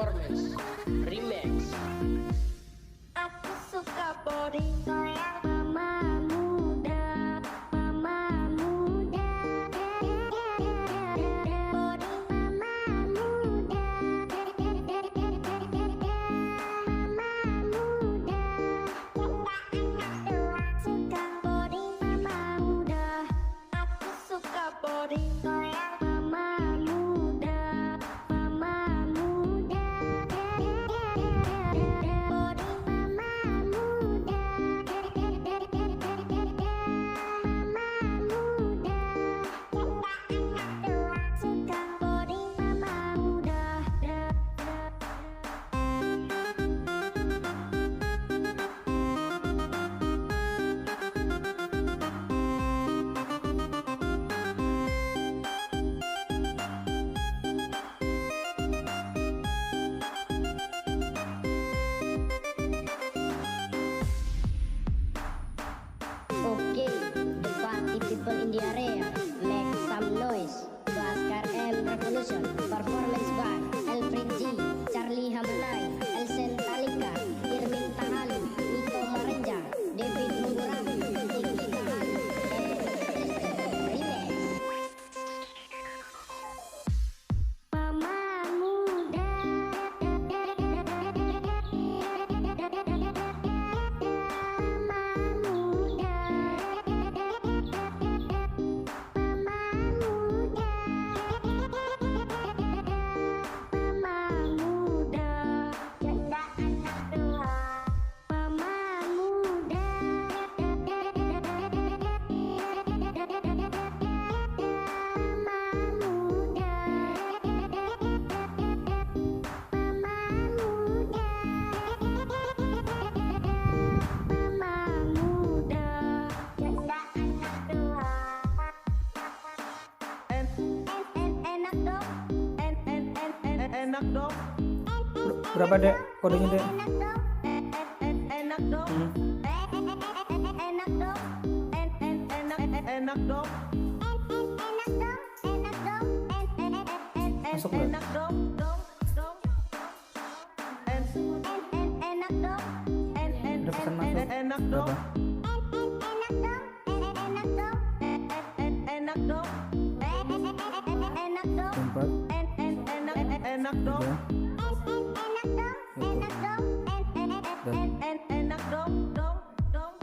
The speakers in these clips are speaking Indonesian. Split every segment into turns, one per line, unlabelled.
performance remix.
Aku suka body goyang mama muda, mama muda. Body mama muda, mama muda. Suka body mama muda. Aku suka body goyang mama muda, mama muda. Body mama muda, mama muda. Suka body mama muda.
Okay, the party people in the area, make some noise. Baskar M Revolution, performance by Alfred G, Charlie Hamanai, Elsen Talika, Irmin Tahalu, Ito Marenja, David Mungurabi, Iki Tahalu, Remix.
Mama muda, mama muda, mama muda, mama muda, janda anak dua, mama muda, mama muda, mama muda, mama muda, janda anak dua. Enak dong,
Enak dong,
Berapa dek kodenya dek?
enak dong,
enak dong,
enak dong,
enak dong,
enak dong,
Masuk nggak?
enak dong,
enak dong,
Udah pesan masuk?
enak dong,
Berapa?
enak dong,
enak dong,
enak dong,
Empat,
enak dong,
dan
enak dong, dong.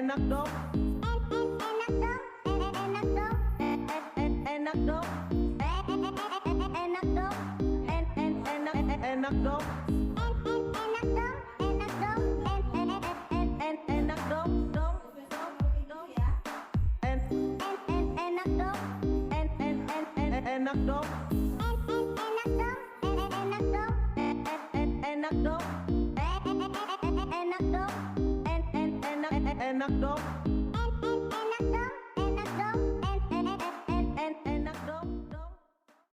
enak dong,
enak dong,
enak dong,
enak dong,
enak dong.